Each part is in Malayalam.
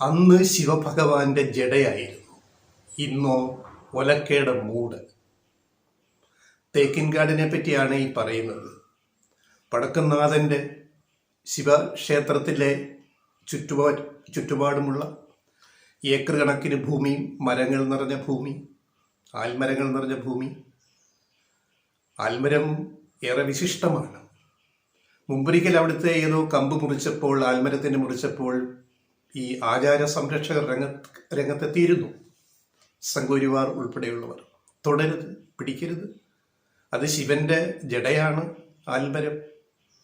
അന്ന് ശിവഭഗവാന്റെ ജടയായിരുന്നു, ഇന്നോ ഒലക്കയുടെ മൂട്. തേക്കിൻകാടിനെ പറ്റിയാണ് ഈ പറയുന്നത്. വടക്കുംനാഥൻ്റെ ശിവക്ഷേത്രത്തിലെ ചുറ്റുപാടുമുള്ള ഏക്കർ കണക്കിന് ഭൂമിയും മരങ്ങൾ നിറഞ്ഞ ഭൂമി, ആൽമരങ്ങൾ നിറഞ്ഞ ഭൂമി. ആൽമരം ഏറെ വിശിഷ്ടമാണ്. മുമ്പൊരിക്കൽ അവിടുത്തെ ഏതോ കമ്പ് മുറിച്ചപ്പോൾ, ആൽമരത്തിന് മുറിച്ചപ്പോൾ ഈ ആചാര സംരക്ഷകർ രംഗത്തെത്തിയിരുന്നു. സംഘപരിവാർ ഉൾപ്പെടെയുള്ളവർ. തുടരുത്, പിടിക്കരുത്, അത് ശിവന്റെ ജടയാണ്, ആൽമരം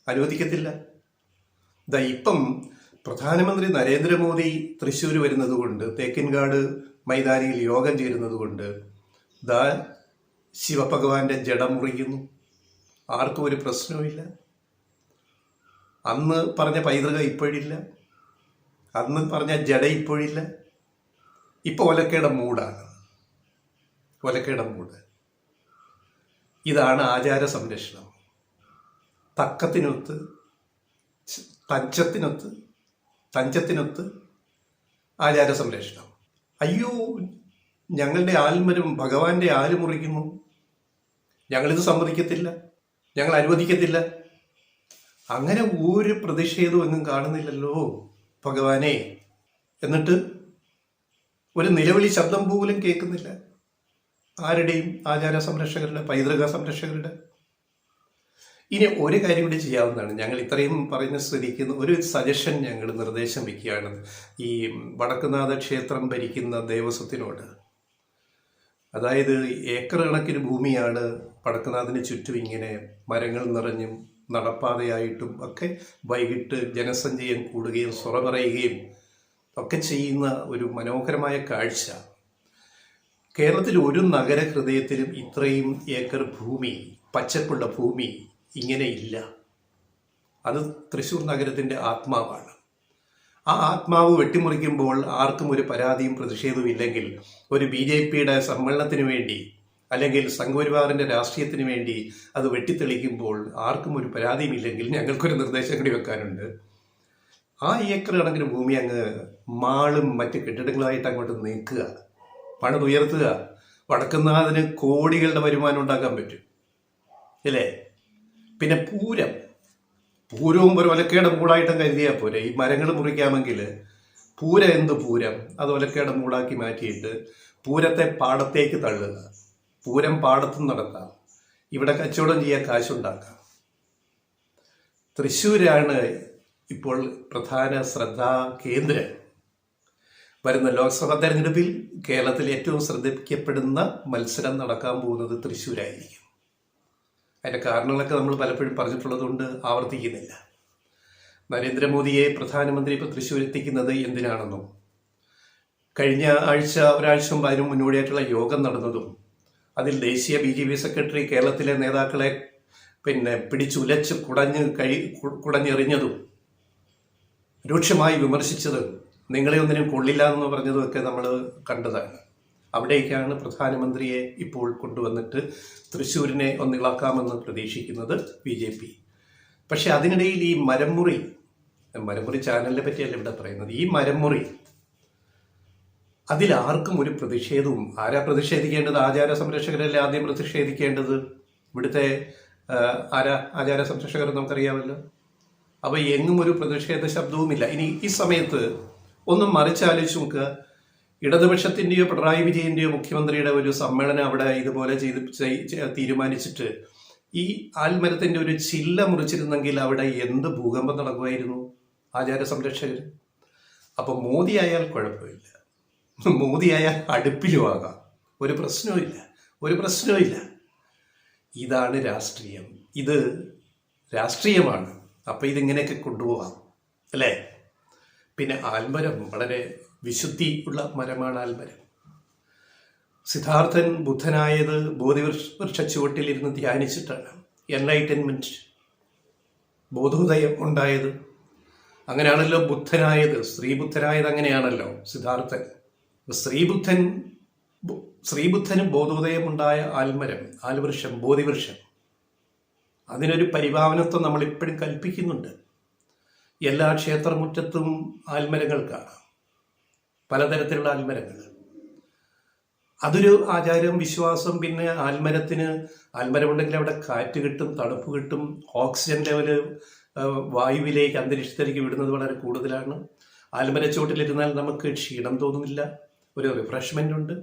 അനുവദിക്കത്തില്ല. ഇപ്പം പ്രധാനമന്ത്രി നരേന്ദ്രമോദി തൃശ്ശൂർ വരുന്നത് കൊണ്ട്, തേക്കിൻകാട് മൈതാനിയിൽ യോഗം ചേരുന്നത് കൊണ്ട് ശിവഭഗവാന്റെ ജട മുറിക്കുന്നു. ആർക്കും ഒരു പ്രശ്നവുമില്ല. അന്ന് പറഞ്ഞ പൈതൃക ഇപ്പോഴില്ല, അന്ന് പറഞ്ഞ ജട ഇപ്പോഴില്ല. ഇപ്പൊ ഒലക്കയുടെ മൂടാണ്, ഒലക്കയുടെ മൂട്. ഇതാണ് ആചാര സംരക്ഷണം. തക്കത്തിനൊത്ത്, തഞ്ചത്തിനൊത്ത് ആചാര സംരക്ഷണം. അയ്യോ, ഞങ്ങളുടെ ആൽമരം ഭഗവാന്റെ ആല് മുറിക്കുന്നു, ഞങ്ങളിത് സമ്മതിക്കത്തില്ല, ഞങ്ങൾ അനുവദിക്കത്തില്ല. അങ്ങനെ ഒരു പ്രതിഷേധവും എങ്ങും കാണുന്നില്ലല്ലോ ഭഗവാനെ. എന്നിട്ട് ഒരു നിലവിളി ശബ്ദം പോലും കേൾക്കുന്നില്ല ആരുടെയും, ആചാര സംരക്ഷകരുടെ, പൈതൃക സംരക്ഷകരുടെ. ഇനി ഒരു കാര്യം കൂടി ചെയ്യാവുന്നതാണ്. ഞങ്ങൾ ഇത്രയും പറയുന്ന സ്ഥിതിക്ക് ഒരു സജഷൻ, ഞങ്ങൾ നിർദ്ദേശം വയ്ക്കുകയാണ് ഈ വടക്കുംനാഥ ക്ഷേത്രം ഭരിക്കുന്ന ദേവസ്വത്തിനോട്. അതായത് ഏക്കർ കണക്കിന് ഭൂമിയാണ് വടക്കുംനാഥിന് ചുറ്റും ഇങ്ങനെ മരങ്ങൾ നിറഞ്ഞും നടപ്പാതയായിട്ടും ഒക്കെ വൈകിട്ട് ജനസഞ്ചയം കൂടുകയും സ്വറ പറയുകയും ഒക്കെ ചെയ്യുന്ന ഒരു മനോഹരമായ കാഴ്ച. കേരളത്തിൽ ഒരു നഗരഹൃദയത്തിലും ഇത്രയും ഏക്കർ ഭൂമി, പച്ചപ്പുള്ള ഭൂമി ഇങ്ങനെ ഇല്ല. അത് തൃശ്ശൂർ നഗരത്തിൻ്റെ ആത്മാവാണ്. ആ ആത്മാവ് വെട്ടിമുറിക്കുമ്പോൾ ആർക്കും ഒരു പരാതിയും പ്രതിഷേധവും ഇല്ലെങ്കിൽ, ഒരു BJPയുടെ സമ്മേളനത്തിന് വേണ്ടി അല്ലെങ്കിൽ സംഘപരിവാറിൻ്റെ രാഷ്ട്രീയത്തിന് വേണ്ടി അത് വെട്ടിത്തെളിക്കുമ്പോൾ ആർക്കും ഒരു പരാതിയും ഇല്ലെങ്കിൽ, ഞങ്ങൾക്കൊരു നിർദ്ദേശം കൂടി വെക്കാനുണ്ട്. ആ ഏക്കർ കണക്കിന് ഭൂമി അങ്ങ് മാളും മറ്റ് കെട്ടിടങ്ങളായിട്ട് അങ്ങോട്ട് നീക്കുക, പണിതുയർത്തുക. വടക്കുംനാഥിന് കോടികളുടെ വരുമാനം ഉണ്ടാക്കാൻ പറ്റും അല്ലേ? പിന്നെ പൂരവും ഒരു ഒലക്കയുടെ മൂടായിട്ടും കരുതിയാൽ പോരെ. ഈ മരങ്ങൾ മുറിക്കാമെങ്കിൽ പൂരം എന്ത് പൂരം, അത് ഒലക്കയുടെ മൂടാക്കി മാറ്റിയിട്ട് പൂരത്തെ പാടത്തേക്ക് തള്ളുക. പൂരം പാടത്തും നടത്താം, ഇവിടെ കച്ചവടം ചെയ്യാൻ കാശുണ്ടാക്കാം. തൃശ്ശൂരാണ് ഇപ്പോൾ പ്രധാന ശ്രദ്ധാ കേന്ദ്രം. വരുന്ന ലോക്സഭാ തെരഞ്ഞെടുപ്പിൽ കേരളത്തിൽ ഏറ്റവും ശ്രദ്ധിക്കപ്പെടുന്ന മത്സരം നടക്കാൻ പോകുന്നത് തൃശ്ശൂരായിരിക്കും. അതിൻ്റെ കാരണങ്ങളൊക്കെ നമ്മൾ പലപ്പോഴും പറഞ്ഞിട്ടുള്ളതുകൊണ്ട് ആവർത്തിക്കുന്നില്ല. നരേന്ദ്രമോദിയെ പ്രധാനമന്ത്രി ഇപ്പോൾ തൃശ്ശൂർ എത്തിക്കുന്നത് എന്തിനാണെന്നും, കഴിഞ്ഞ ഒരാഴ്ച മുമ്പ് അതിനു മുന്നോടിയായിട്ടുള്ള യോഗം നടന്നതും, അതിൽ ദേശീയ BJP സെക്രട്ടറി കേരളത്തിലെ നേതാക്കളെ പിടിച്ചുലച്ച് കുടഞ്ഞെറിഞ്ഞതും, രൂക്ഷമായി വിമർശിച്ചതും, നിങ്ങളെ ഒന്നിനും കൊള്ളില്ല എന്ന് പറഞ്ഞതുമൊക്കെ നമ്മൾ കണ്ടതാണ്. അവിടേക്കാണ് പ്രധാനമന്ത്രിയെ ഇപ്പോൾ കൊണ്ടുവന്നിട്ട് തൃശ്ശൂരിനെ ഒന്നിളക്കാമെന്ന് പ്രതീക്ഷിക്കുന്നത് BJP. പക്ഷെ അതിനിടയിൽ ഈ മരംമുറി ചാനലിനെ പറ്റിയല്ല ഇവിടെ പറയുന്നത്. ഈ മരംമുറി, അതിലാർക്കും ഒരു പ്രതിഷേധവും. ആരാ പ്രതിഷേധിക്കേണ്ടത്? ആചാര സംരക്ഷകരല്ലേ ആദ്യം പ്രതിഷേധിക്കേണ്ടത്. ഇവിടുത്തെ ആചാര സംരക്ഷകർ നമുക്കറിയാമല്ലോ. അപ്പോൾ എങ്ങും ഒരു പ്രതിഷേധ ശബ്ദവുമില്ല. ഇനി ഈ സമയത്ത് ഒന്നും മറിച്ചാലോചിച്ച് നോക്കുക. ഇടതുപക്ഷത്തിൻ്റെയോ പിണറായി വിജയൻ്റെയോ മുഖ്യമന്ത്രിയുടെ ഒരു സമ്മേളനം അവിടെ ഇതുപോലെ തീരുമാനിച്ചിട്ട് ഈ ആൽമരത്തിൻ്റെ ഒരു ചില്ല മുറിച്ചിരുന്നെങ്കിൽ അവിടെ എന്ത് ഭൂകമ്പം നടക്കുമായിരുന്നു ആചാര സംരക്ഷകർ. അപ്പം മോദി ആയാൽ കുഴപ്പമില്ല, മോദി ആയാൽ അടുപ്പിലും ആകാം, ഒരു പ്രശ്നവുമില്ല. ഇതാണ് രാഷ്ട്രീയം, ഇത് രാഷ്ട്രീയമാണ്. അപ്പം ഇതിങ്ങനെയൊക്കെ കൊണ്ടുപോകാം അല്ലേ? പിന്നെ ആൽമരം വളരെ വിശുദ്ധി ഉള്ള മരമാണ് ആൽമരം. സിദ്ധാർത്ഥൻ ബുദ്ധനായത് ബോധിവൃക്ഷ ചുവട്ടിലിരുന്ന് ധ്യാനിച്ചിട്ടാണ്. എൻലൈറ്റൻമെന്റ്, ബോധോദയം ഉണ്ടായത്. അങ്ങനെയാണല്ലോ ബുദ്ധനായത്, ശ്രീബുദ്ധനായത് അങ്ങനെയാണല്ലോ സിദ്ധാർത്ഥൻ. ശ്രീബുദ്ധന് ബോധോദയം ഉണ്ടായ ആൽമരം, ആൽവൃക്ഷം, ബോധിവൃക്ഷം, അതിനൊരു പരിഭാവനത്വം നമ്മൾ ഇപ്പോഴും കൽപ്പിക്കുന്നുണ്ട്. എല്ലാ ക്ഷേത്രമുറ്റത്തും ആൽമരങ്ങൾ കാണാം. പലതരത്തിലുള്ള ആൽമരങ്ങൾ. അതൊരു ആചാരം, വിശ്വാസം. പിന്നെ ആൽമരമുണ്ടെങ്കിൽ അവിടെ കാറ്റ് കിട്ടും, തണുപ്പ് കിട്ടും, ഓക്സിജൻ ലെവല് വായുവിലേക്ക്, അന്തരീക്ഷത്തിലേക്ക് വിടുന്നത് വളരെ കൂടുതലാണ്. ആൽമരച്ചോട്ടിലിരുന്നാൽ നമുക്ക് ക്ഷീണം തോന്നുന്നില്ല, ഒരു റിഫ്രഷ്മെൻ്റ് ഉണ്ട്.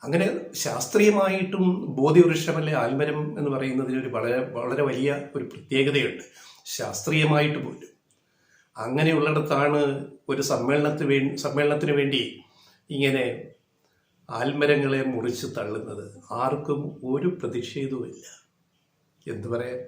അങ്ങനെ ശാസ്ത്രീയമായിട്ടും ബോധിവൃക്ഷമല്ലേ ആൽമരം എന്ന് പറയുന്നതിന് ഒരു വളരെ വളരെ വലിയ ഒരു പ്രത്യേകതയുണ്ട്, ശാസ്ത്രീയമായിട്ട് പോലും. അങ്ങനെയുള്ളിടത്താണ് ഒരു സമ്മേളനത്തിന് വേണ്ടി ഇങ്ങനെ ആൽമരങ്ങളെ മുറിച്ച് തള്ളുന്നത്. ആർക്കും ഒരു പ്രതിഷേധവുമില്ല. എന്തു പറയാൻ?